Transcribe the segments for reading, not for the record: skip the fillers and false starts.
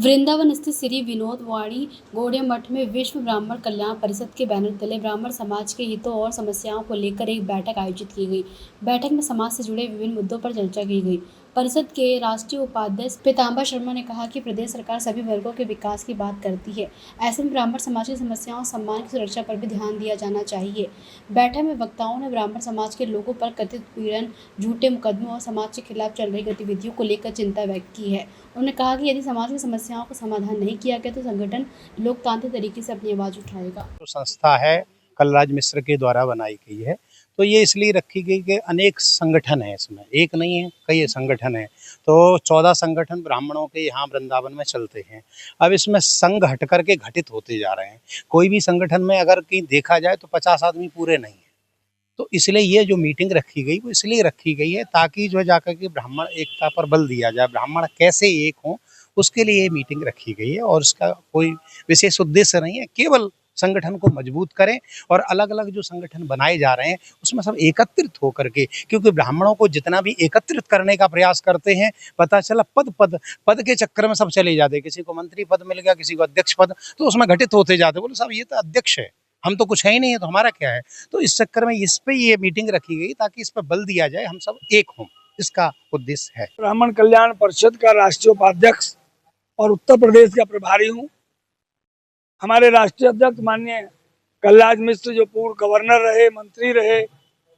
वृंदावन स्थित श्री विनोद वाणी गौड़िया मठ में विश्व ब्राह्मण कल्याण परिषद के बैनर तले ब्राह्मण समाज के हितों और समस्याओं को लेकर एक बैठक आयोजित की गई। बैठक में समाज से जुड़े विभिन्न मुद्दों पर चर्चा की गई। परिषद के राष्ट्रीय उपाध्यक्ष पीताम्बर शर्मा ने कहा कि प्रदेश सरकार सभी वर्गों के विकास की बात करती है, ऐसे में ब्राह्मण समाज की समस्याओं और सम्मान की सुरक्षा पर भी ध्यान दिया जाना चाहिए। बैठक में वक्ताओं ने ब्राह्मण समाज के लोगों पर कथित पीड़न, झूठे मुकदमों और समाज के खिलाफ चल रही गतिविधियों को लेकर चिंता व्यक्त की है। उन्होंने कहा कि यदि समाज की समस्याओं का समाधान नहीं किया गया तो संगठन लोकतांत्रिक तरीके से अपनी आवाज उठाएगा। जो संस्था है कलराज मिश्र के द्वारा बनाई गई है, तो ये इसलिए रखी गई कि अनेक संगठन है, इसमें एक नहीं है कई संगठन है। तो 14 संगठन ब्राह्मणों के यहाँ वृंदावन में चलते हैं। अब इसमें संघ हट करके घटित होते जा रहे हैं। कोई भी संगठन में अगर कहीं देखा जाए तो 50 आदमी पूरे नहीं है। तो इसलिए ये जो मीटिंग रखी गई वो इसलिए रखी गई है ताकि जो जाकर के ब्राह्मण एकता पर बल दिया जाए, ब्राह्मण कैसे एक हों उसके लिए ये मीटिंग रखी गई है। और इसका कोई विशेष उद्देश्य नहीं है, केवल संगठन को मजबूत करें और अलग अलग जो संगठन बनाए जा रहे हैं उसमें सब एकत्रित होकर के, क्योंकि ब्राह्मणों को जितना भी एकत्रित करने का प्रयास करते हैं, पता चला पद के चक्कर में सब चले जाते। किसी को मंत्री पद मिल गया, किसी को अध्यक्ष पद, तो उसमें घटित होते जाते। बोले साहब ये तो अध्यक्ष है, हम तो कुछ है ही नहीं है, तो हमारा क्या है। तो इस चक्कर में इस पे ये मीटिंग रखी गई ताकि इस पर बल दिया जाए, हम सब एक हों, इसका उद्देश्य है। ब्राह्मण कल्याण परिषद का राष्ट्रीय उपाध्यक्ष और उत्तर प्रदेश का प्रभारी हूँ। हमारे राष्ट्रीय अध्यक्ष माननीय कलराज मिश्र जो पूर्व गवर्नर रहे, मंत्री रहे,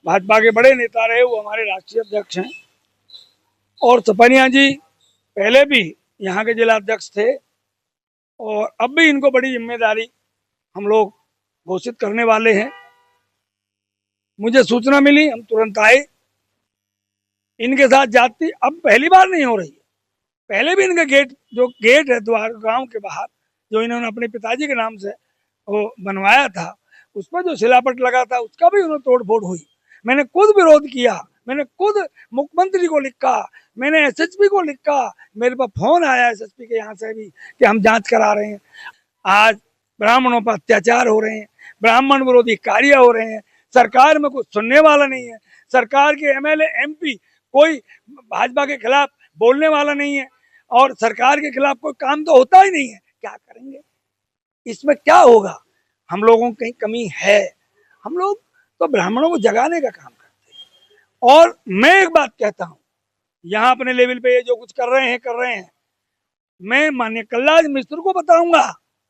भाजपा के बड़े नेता रहे, वो हमारे राष्ट्रीय अध्यक्ष हैं। और सपनिया जी पहले भी यहाँ के जिला अध्यक्ष थे और अब भी इनको बड़ी जिम्मेदारी हम लोग घोषित करने वाले हैं। मुझे सूचना मिली, हम तुरंत आए। इनके साथ जाति अब पहली बार नहीं हो रही है। पहले भी इनका जो गेट है द्वार गांव के बाहर, जो इन्होंने अपने पिताजी के नाम से वो बनवाया था, उस पर जो शिलापट लगा था उसका भी उन्होंने तोड़ फोड़ हुई। मैंने खुद विरोध किया, मैंने खुद मुख्यमंत्री को लिखा, मैंने एसएसपी को लिखा, मेरे पास फोन आया एसएसपी के यहाँ से भी कि हम जांच करा रहे हैं। आज ब्राह्मणों पर अत्याचार हो रहे हैं, ब्राह्मण विरोधी कार्य हो रहे हैं, सरकार में कुछ सुनने वाला नहीं है। सरकार के एमएलए एमपी कोई भाजपा के खिलाफ बोलने वाला नहीं है और सरकार के खिलाफ कोई काम तो होता ही नहीं है। क्या करेंगे, इसमें क्या होगा? हम लोगों की कहीं कमी है। हम लोग तो ब्राह्मणों को जगाने का काम करते हैं। और मैं एक बात कहता हूँ, यहाँ अपने लेवल पे ये जो कुछ कर रहे हैं, मैं माननीय कलराज मिश्र को बताऊंगा,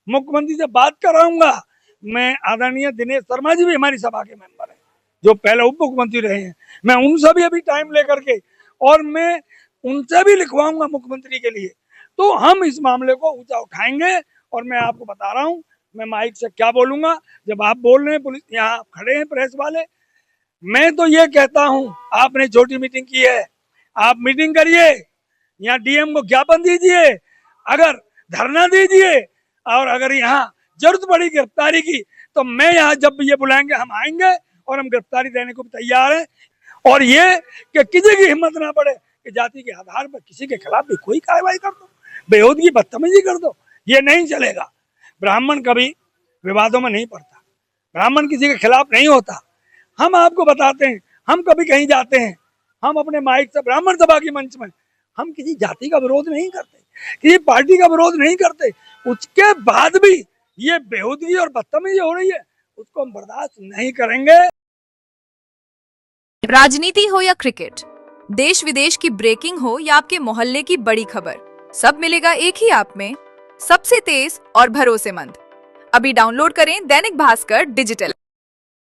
मुख्यमंत्री से बात कराऊंगा। मैं आदरणीय दिनेश शर्मा जी भी हमारी सभा के मेंबर हैं, जो पहले उप मुख्यमंत्री रहे हैं, मैं उनसे भी अभी टाइम लेकर के और मैं उनसे भी लिखवाऊंगा मुख्यमंत्री के लिए। तो हम इस मामले को ऊंचा उठाएंगे। और मैं आपको बता रहा हूं, मैं माइक से क्या बोलूंगा जब आप बोल रहे हैं, पुलिस यहाँ खड़े हैं प्रेस वाले। मैं तो ये कहता हूं, आपने छोटी मीटिंग की है, आप मीटिंग करिए, यहाँ डीएम को ज्ञापन दीजिए, अगर धरना दीजिए, और अगर यहाँ जरूरत पड़ी गिरफ्तारी की तो मैं यहाँ जब भी ये बुलाएंगे हम आएंगे और हम गिरफ्तारी देने को भी तैयार हैं। और ये कि किसी की हिम्मत ना पड़े कि जाति के आधार पर किसी के खिलाफ भी कोई कार्रवाई कर दो, बेहूदगी बदतमीजी कर दो, ये नहीं चलेगा। ब्राह्मण कभी विवादों में नहीं पड़ता, ब्राह्मण किसी के खिलाफ नहीं होता। हम आपको बताते हैं, हम कभी कहीं जाते हैं, हम अपने माइक से ब्राह्मण सभा के मंच में हम किसी जाति का विरोध नहीं करते, किसी पार्टी का विरोध नहीं करते। उसके बाद भी ये बेहूदगी और बदतमीजी हो रही है, उसको हम बर्दाश्त नहीं करेंगे। राजनीति हो या क्रिकेट, देश विदेश की ब्रेकिंग हो या आपके मोहल्ले की बड़ी खबर, सब मिलेगा एक ही ऐप में, सबसे तेज और भरोसेमंद। अभी डाउनलोड करें दैनिक भास्कर डिजिटल।